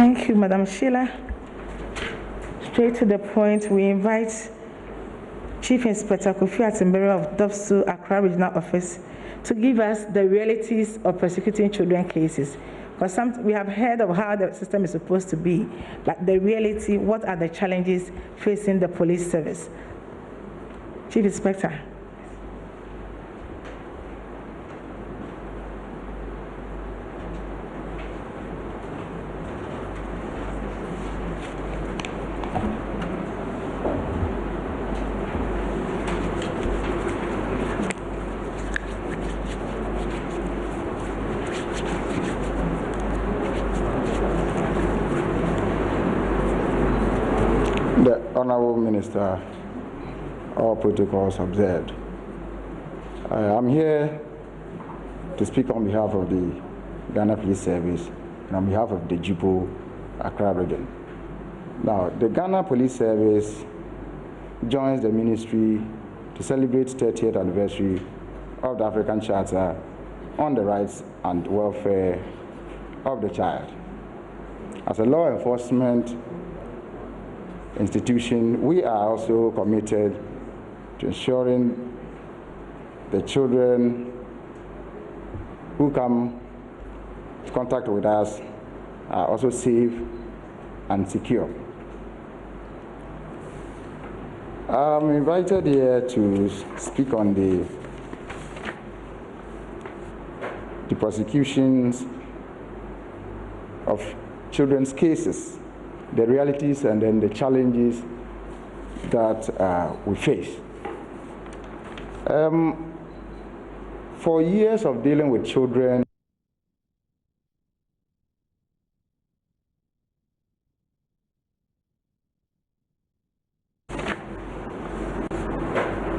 Thank you, Madam Sheila. Straight to the point, we invite Chief Inspector Kofi Atembere of DOPSU Accra Regional Office to give us the realities of prosecuting children cases. Because we have heard of how the system is supposed to be, but the reality, what are the challenges facing the police service? Chief Inspector. The Honorable Minister, all protocols observed. I'm here to speak on behalf of the Ghana Police Service and on behalf of the JIPO Accra region. Now, the Ghana Police Service joins the ministry to celebrate 30th anniversary of the African Charter on the rights and welfare of the child. As a law enforcement institution, we are also committed to ensuring the children who come in contact with us are also safe and secure. I'm invited here to speak on the prosecutions of children's cases, the realities and then the challenges that we face. For years of dealing with children,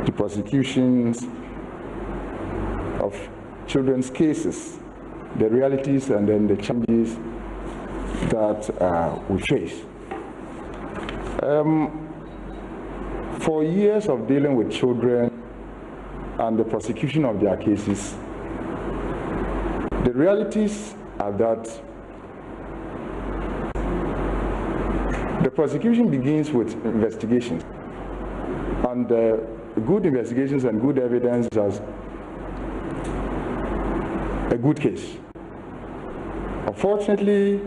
the prosecutions of children's cases, the realities and then the challenges that we face. For years of dealing with children and the prosecution of their cases, the realities are that the prosecution begins with investigations, and good investigations and good evidence is a good case. Unfortunately,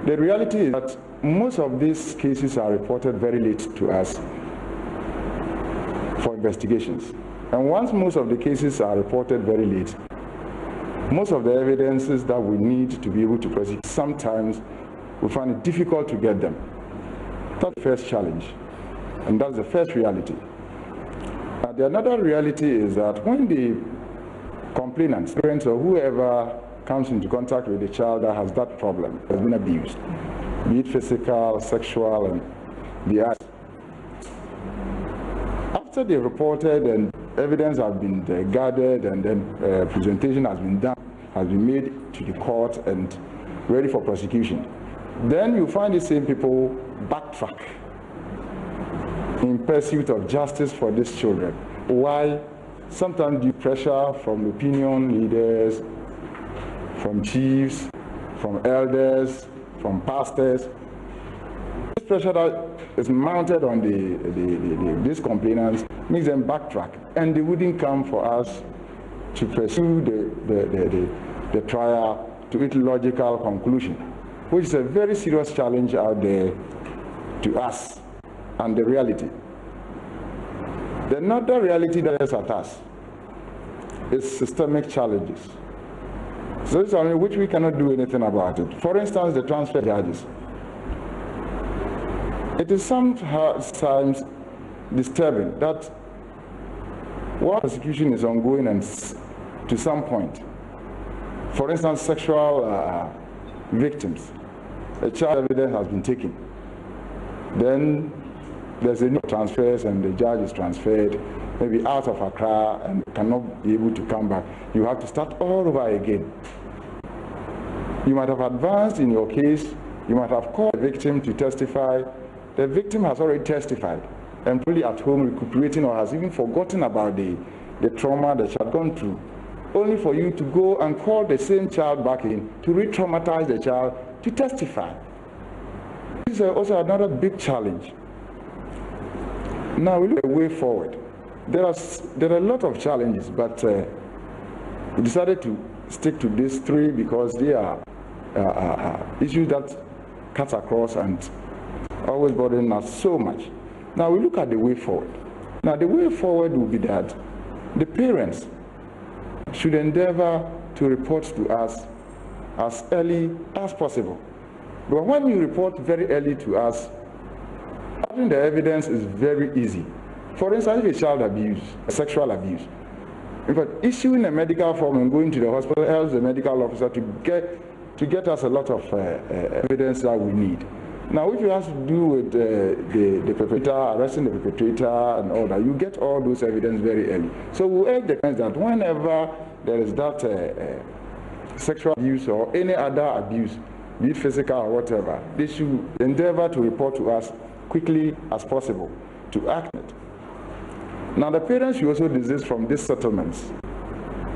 the reality is that most of these cases are reported very late to us for investigations. And once most of the cases are reported very late, most of the evidences that we need to be able to prosecute, sometimes we find it difficult to get them. That's the first challenge, and that's the first reality. The another reality is that when the complainants, parents or whoever comes into contact with a child that has that problem, has been abused, be it physical, sexual, and the other. After they reported and evidence has been gathered and then presentation has been done, has been made to the court and ready for prosecution, then you find the same people backtrack in pursuit of justice for these children. Why? Sometimes due pressure from opinion leaders, from chiefs, from elders, from pastors. This pressure that is mounted on these complainants makes them backtrack, and they wouldn't come for us to pursue the trial to its logical conclusion, which is a very serious challenge out there to us and the reality. The another reality that is at us is systemic challenges. So it's something which we cannot do anything about it. For instance, the transfer charges. It is sometimes disturbing that while prosecution is ongoing and to some point, for instance, sexual victims, a child evidence has been taken. Then there's a new transfers and the judge is transferred, maybe out of Accra and cannot be able to come back. You have to start all over again. You might have advanced in your case, you might have called the victim to testify. The victim has already testified and probably at home recuperating or has even forgotten about the trauma that she had gone through, only for you to go and call the same child back in to re-traumatize the child to testify. is also another big challenge. Now we look at the way forward. There are a lot of challenges, but we decided to stick to these three because they are issues that cut across and always bothering us so much. Now we look at the way forward. Now the way forward will be that the parents should endeavor to report to us as early as possible. But when you report very early to us, having the evidence is very easy. For instance, if a child abuse, sexual abuse, in fact, issuing a medical form and going to the hospital helps the medical officer to get us a lot of evidence that we need. Now, if you have to do with the perpetrator, arresting the perpetrator and all that, you get all those evidence very early. So we urge the parents that whenever there is that sexual abuse or any other abuse, be it physical or whatever, they should endeavor to report to us quickly as possible to act on it. Now, the parents should also desist from these settlements.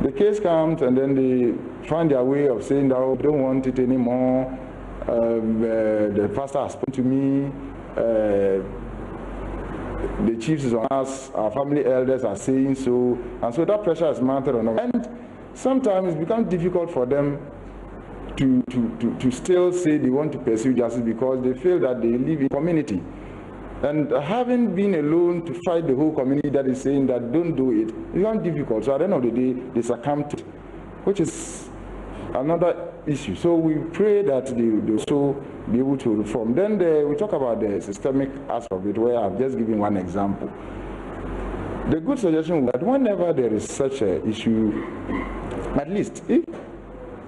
The case comes and then they find their way of saying that, oh, we don't want it anymore. The pastor has spoken to me. The chiefs is on us. Our family elders are saying so. And so that pressure is mounted on them. And sometimes it becomes difficult for them to still say they want to pursue justice because they feel that they live in community. And having been alone to fight the whole community that is saying that don't do it, it becomes difficult. So at the end of the day, they succumb to it, which is another issue. So we pray that they will also be able to reform. Then we talk about the systemic aspect of it, where I've just given one example. The good suggestion was that whenever there is such an issue, at least if,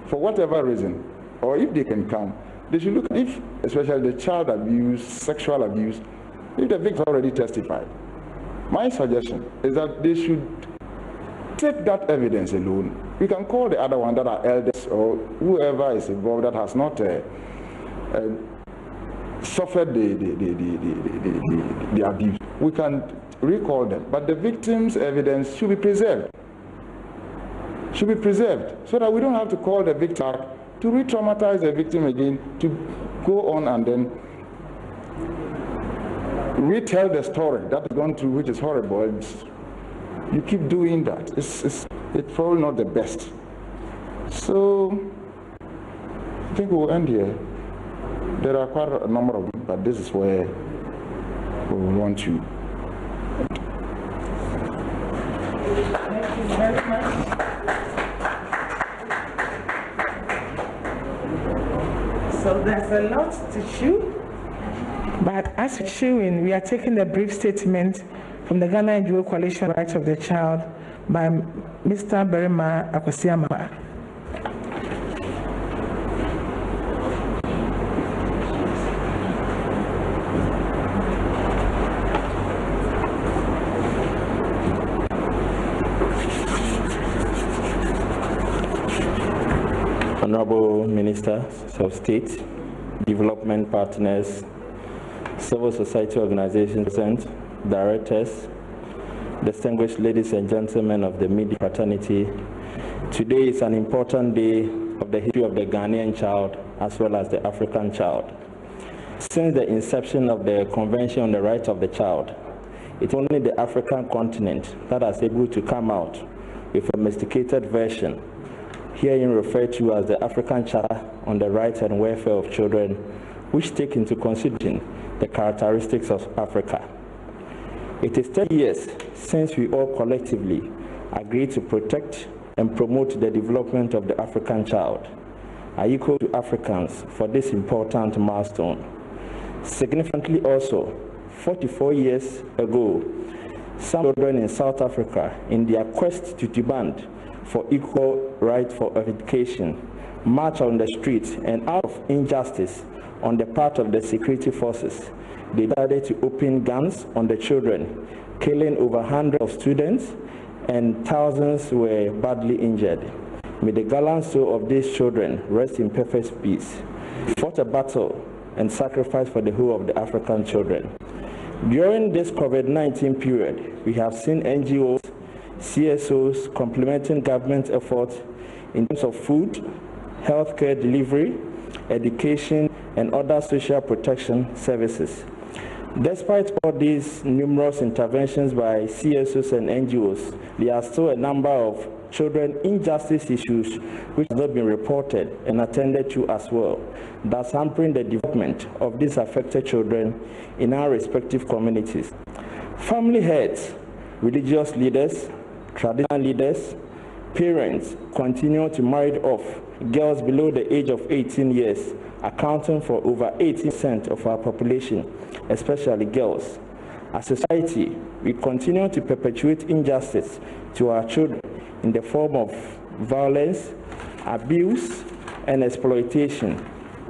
for whatever reason, or if they can come, they should look at if, especially the child abuse, sexual abuse, if the victim already testified. My suggestion is that they should take that evidence alone. We can call the other one that are elders or whoever is involved that has not suffered the abuse. We can recall them, but the victim's evidence should be preserved. Should be preserved so that we don't have to call the victim to re-traumatize the victim again, to go on and then retell the story that has gone through, which is horrible. You keep doing that. It's probably not the best. So I think we'll end here. There are quite a number of them, but this is where we want to. Thank you very much. So there's a lot to chew, but as we're chewing, we are taking the brief statement from the Ghana NGO Coalition Rights of the Child by Mr. Berima Akwasiama. Honorable Ministers of State, development partners, civil society organizations, directors, distinguished ladies and gentlemen of the media fraternity, today is an important day of the history of the Ghanaian child as well as the African child. Since the inception of the Convention on the Rights of the Child, it's only the African continent that is able to come out with a domesticated version, herein referred to as the African Charter on the Rights and Welfare of Children, which take into consideration the characteristics of Africa. It is 10 years since we all collectively agreed to protect and promote the development of the African child. I equal to Africans for this important milestone. Significantly also, 44 years ago, some children in South Africa, in their quest to demand for equal right for education, march on the streets, and out of injustice on the part of the security forces, they decided to open guns on the children, killing over hundreds of students, and thousands were badly injured. May the gallant soul of these children rest in perfect peace. They fought a battle and sacrifice for the whole of the African children. During this COVID-19 period, we have seen NGOs, CSOs complementing government efforts in terms of food, healthcare delivery, education, and other social protection services. Despite all these numerous interventions by CSOs and NGOs, there are still a number of children injustice issues which have not been reported and attended to as well, thus hampering the development of these affected children in our respective communities. Family heads, religious leaders, traditional leaders, parents continue to marry off girls below the age of 18 years, accounting for over 80% of our population, especially girls. As a society, we continue to perpetuate injustice to our children in the form of violence, abuse, and exploitation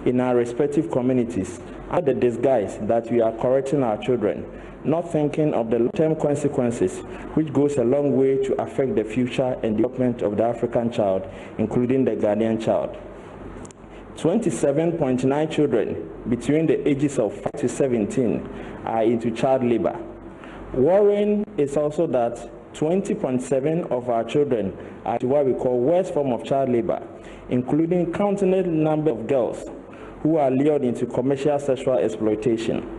in our respective communities under the disguise that we are correcting our children, not thinking of the long-term consequences, which goes a long way to affect the future and development of the African child, including the Ghanaian child. 27.9 children between the ages of 5 to 17 are into child labor. Worrying is also that 20.7 of our children are to what we call worst form of child labor, including counting a number of girls who are lured into commercial sexual exploitation.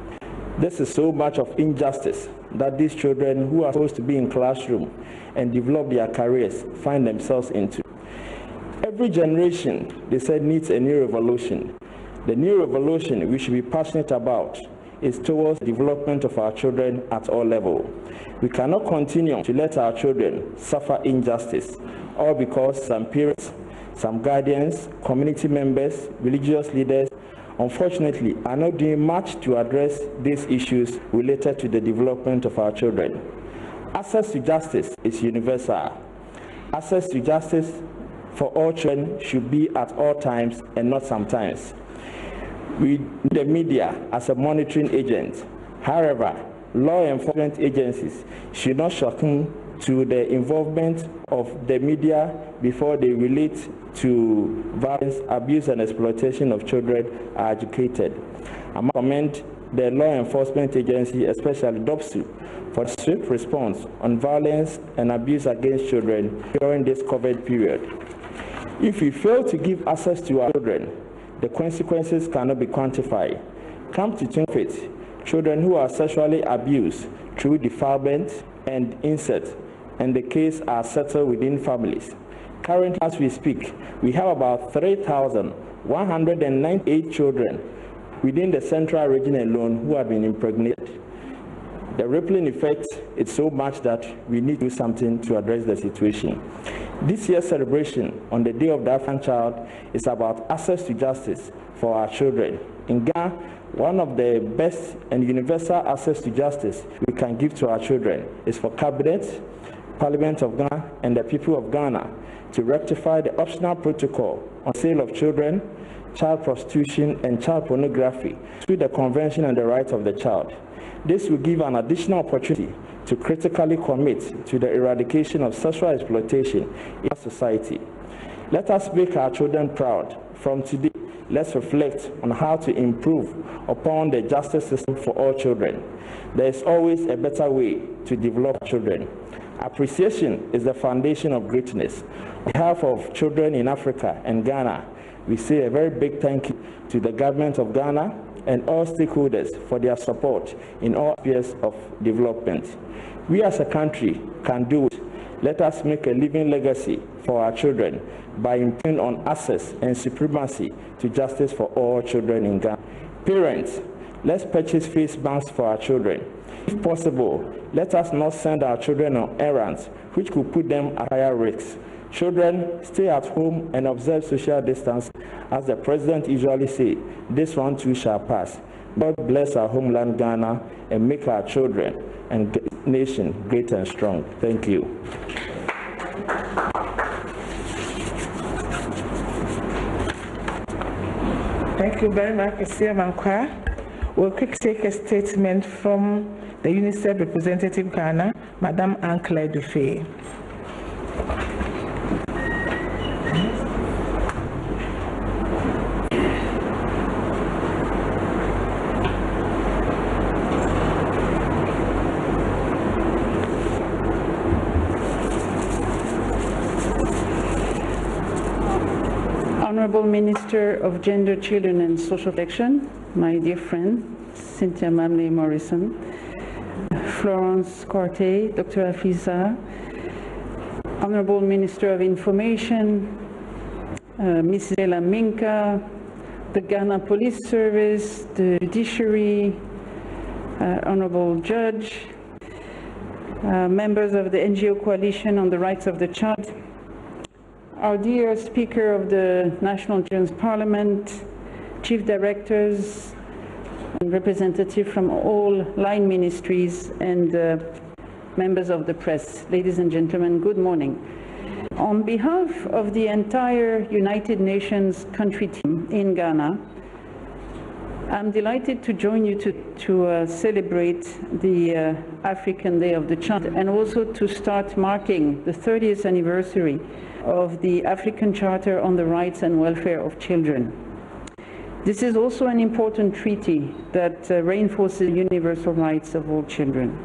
This is so much of injustice that these children who are supposed to be in classroom and develop their careers find themselves into. Every generation, they said, needs a new revolution. The new revolution we should be passionate about is towards the development of our children at all levels. We cannot continue to let our children suffer injustice, all because some parents, some guardians, community members, religious leaders, unfortunately, are not doing much to address these issues related to the development of our children. Access to justice is universal. Access to justice for all children should be at all times and not sometimes. We need the media as a monitoring agent. However, law enforcement agencies should not succumb to the involvement of the media before they relate to violence, abuse, and exploitation of children are educated. I must commend the law enforcement agency, especially DOPSU, for the swift response on violence and abuse against children during this COVID period. If we fail to give access to our children, the consequences cannot be quantified. Come to think of it, children who are sexually abused through defilement and incest, and the case are settled within families. Currently, as we speak, we have about 3,198 children within the central region alone who have been impregnated. The rippling effect is so much that we need to do something to address the situation. This year's celebration on the Day of the African Child is about access to justice for our children. In Ghana, one of the best and universal access to justice we can give to our children is for Cabinet, Parliament of Ghana, and the people of Ghana to rectify the optional protocol on sale of children, child prostitution, and child pornography through the Convention on the Rights of the Child. This will give an additional opportunity to critically commit to the eradication of sexual exploitation in our society. Let us make our children proud. From today, let's reflect on how to improve upon the justice system for all children. There is always a better way to develop children. Appreciation is the foundation of greatness. On behalf of children in Africa and Ghana, we say a very big thank you to the government of Ghana and all stakeholders for their support in all spheres of development. We as a country can do it. Let us make a living legacy for our children by improving on access and supremacy to justice for all children in Ghana. Parents, let's purchase face masks for our children. If possible, let us not send our children on errands which could put them at higher risks. Children, stay at home and observe social distance. As the president usually says, this one too shall pass. God bless our homeland Ghana and make our children and nation great and strong. Thank you. Thank you very much, Mr. Mankwa. We'll quickly take a statement from the UNICEF representative Ghana, Madame Anne-Claire Dufay. Honorable Minister of Gender, Children and Social Protection, my dear friend, Cynthia Mamley Morrison, Florence Corte, Dr. Afisa, Honorable Minister of Information, Mrs. Ella Minka, the Ghana Police Service, the Judiciary, Honorable Judge, members of the NGO Coalition on the Rights of the Child, our dear Speaker of the National Children's Parliament, Chief Directors, and representatives from all line ministries, and members of the press. Ladies and gentlemen, good morning. On behalf of the entire United Nations country team in Ghana, I'm delighted to join you to celebrate the African Day of the Child, and also to start marking the 30th anniversary of the African Charter on the Rights and Welfare of Children. This is also an important treaty that reinforces the universal rights of all children.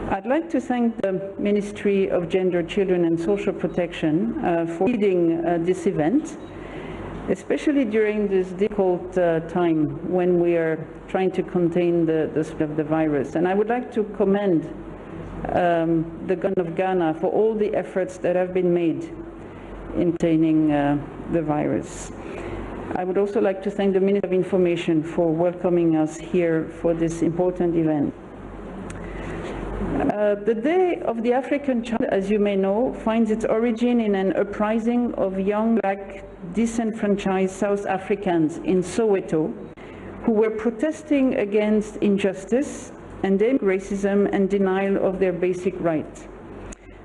I'd like to thank the Ministry of Gender, Children and Social Protection for leading this event, especially during this difficult time when we are trying to contain the spread of the virus. And I would like to commend the government of Ghana for all the efforts that have been made in containing the virus. I would also like to thank the Minister of Information for welcoming us here for this important event. The Day of the African Child, as you may know, finds its origin in an uprising of young black disenfranchised South Africans in Soweto who were protesting against injustice, endemic racism and denial of their basic rights.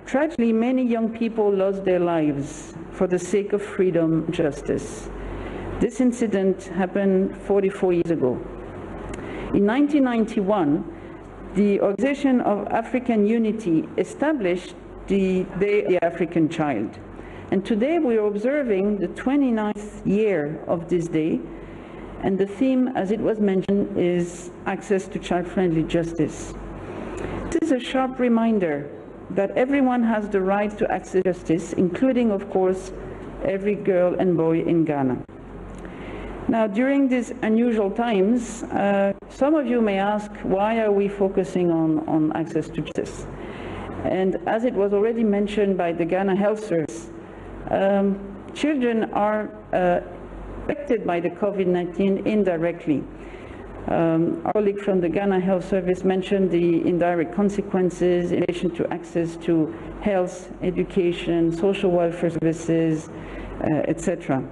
Tragically, many young people lost their lives for the sake of freedom and justice. This incident happened 44 years ago. In 1991, the Organization of African Unity established the Day of the African Child. And today we are observing the 29th year of this day. And the theme, as it was mentioned, is access to child-friendly justice. It is a sharp reminder that everyone has the right to access justice, including, of course, every girl and boy in Ghana. Now, during these unusual times, some of you may ask, why are we focusing on access to justice? And as it was already mentioned by the Ghana Health Service, children are affected by the COVID-19 indirectly. Our colleague from the Ghana Health Service mentioned the indirect consequences in relation to access to health, education, social welfare services, etc.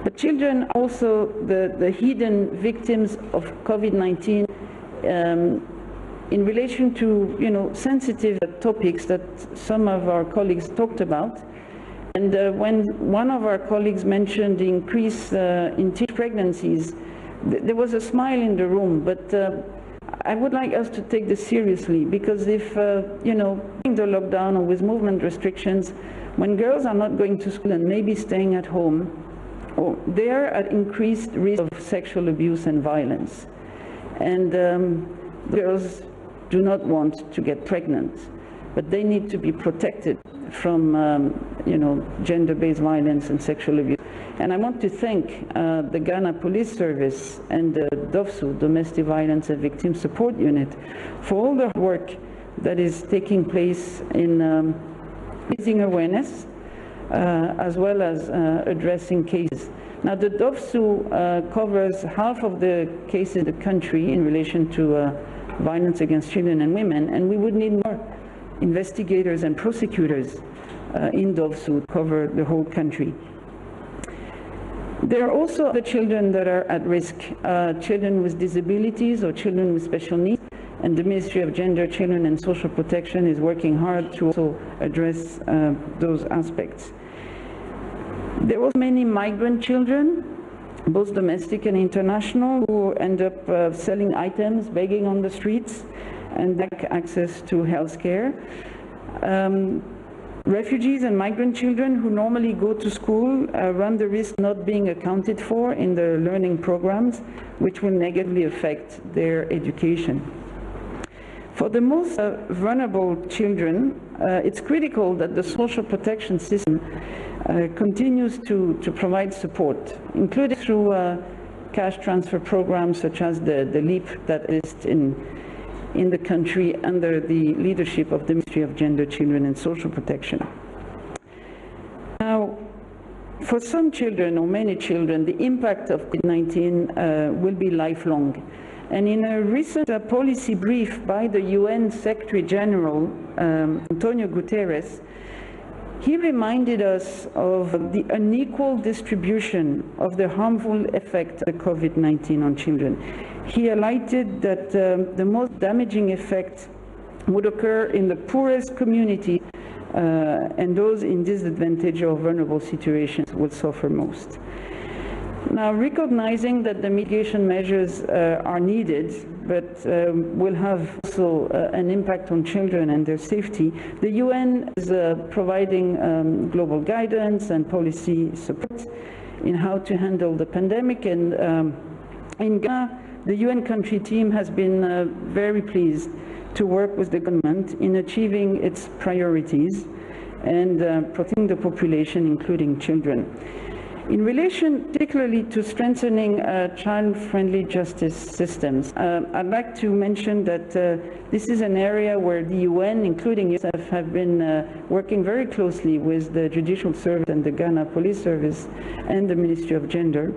But children are also the hidden victims of COVID-19 in relation to, sensitive topics that some of our colleagues talked about. And when one of our colleagues mentioned the increase in teenage pregnancies, there was a smile in the room, but I would like us to take this seriously, because if, during the lockdown or with movement restrictions, when girls are not going to school and maybe staying at home, they are at increased risk of sexual abuse and violence. And girls do not want to get pregnant, but they need to be protected from, gender-based violence and sexual abuse. And I want to thank the Ghana Police Service and the DOVSU, Domestic Violence and Victim Support Unit, for all the work that is taking place in raising awareness, as well as addressing cases. Now, the DOVSU covers half of the cases in the country in relation to violence against children and women, and we would need more investigators and prosecutors in DOVSU to cover the whole country. There are also the children that are at risk, children with disabilities or children with special needs, and the Ministry of Gender, Children and Social Protection is working hard to also address those aspects. There are also many migrant children, both domestic and international, who end up selling items, begging on the streets, and lack access to health care. Refugees and migrant children who normally go to school run the risk of not being accounted for in the learning programs, which will negatively affect their education. For the most vulnerable children, it's critical that the social protection system continues to provide support, including through cash transfer programs such as the LEAP that is in the country under the leadership of the Ministry of Gender, Children and Social Protection. Now, for some children, or many children, the impact of COVID-19 will be lifelong. And in a recent policy brief by the UN Secretary General, Antonio Guterres, he reminded us of the unequal distribution of the harmful effect of COVID-19 on children. He highlighted that the most damaging effect would occur in the poorest community, and those in disadvantaged or vulnerable situations will suffer most. Now, recognizing that the mitigation measures are needed, but will have also an impact on children and their safety, the UN is providing global guidance and policy support in how to handle the pandemic. And in Ghana, the UN country team has been very pleased to work with the government in achieving its priorities and protecting the population, including children. In relation particularly to strengthening child-friendly justice systems, I'd like to mention that this is an area where the UN, including yourself, have been working very closely with the Judicial Service and the Ghana Police Service and the Ministry of Gender.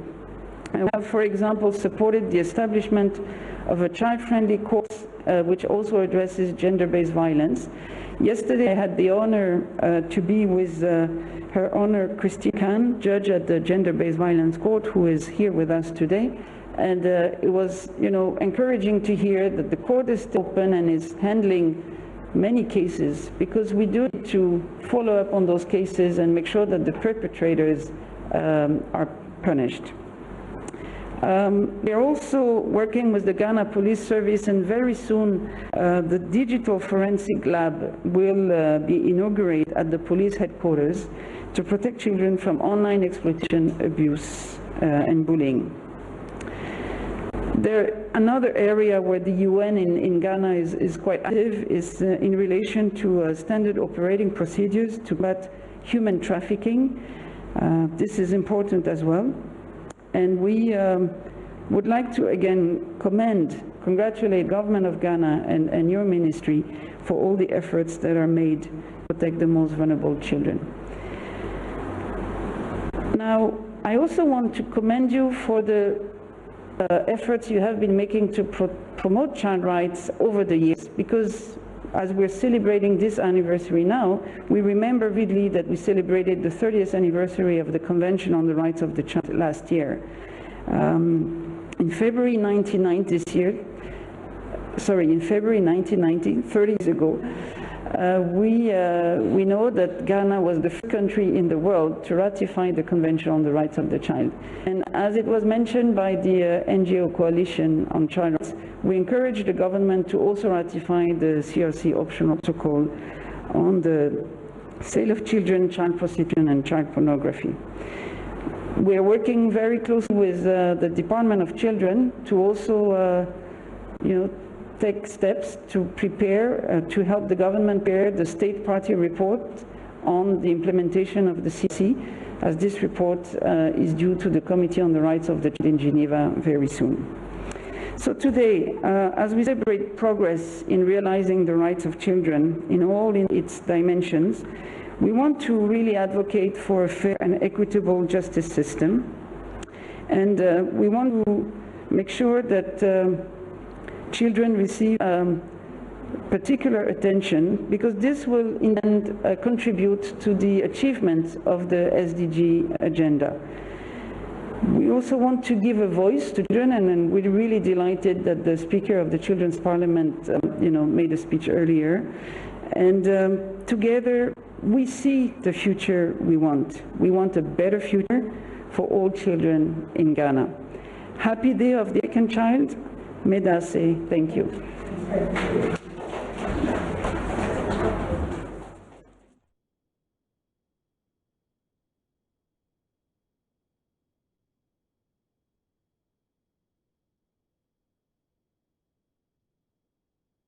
We have, for example, supported the establishment of a child-friendly court which also addresses gender-based violence. Yesterday I had the honor to be with Her Honor Christine Khan, judge at the Gender-Based Violence Court, who is here with us today. And it was, encouraging to hear that the court is still open and is handling many cases, because we do need to follow up on those cases and make sure that the perpetrators are punished. We are also working with the Ghana Police Service, and very soon the Digital Forensic Lab will be inaugurated at the police headquarters to protect children from online exploitation, abuse, and bullying. Another area where the UN in Ghana is quite active is in relation to standard operating procedures to combat human trafficking. This is important as well. And we would like to again congratulate Government of Ghana and your ministry for all the efforts that are made to protect the most vulnerable children. Now, I also want to commend you for the efforts you have been making to promote child rights over the years, because as we're celebrating this anniversary now, we remember vividly that we celebrated the 30th anniversary of the Convention on the Rights of the Child last year. In February 1990, 30 years ago, we know that Ghana was the first country in the world to ratify the Convention on the Rights of the Child. And as it was mentioned by the NGO Coalition on Child Rights, we encourage the government to also ratify the CRC optional protocol on the sale of children, child prostitution, and child pornography. We are working very closely with the Department of Children to also, take steps to prepare, to help the government prepare the state party report on the implementation of the CC, as this report is due to the Committee on the Rights of the Child in Geneva very soon. So today, as we celebrate progress in realizing the rights of children in all its dimensions, we want to really advocate for a fair and equitable justice system. And we want to make sure that children receive particular attention, because this will in the end contribute to the achievement of the SDG agenda. We also want to give a voice to children, and we're really delighted that the Speaker of the Children's Parliament, made a speech earlier. And together, we see the future we want. We want a better future for all children in Ghana. Happy Day of the African Child. May I say thank you.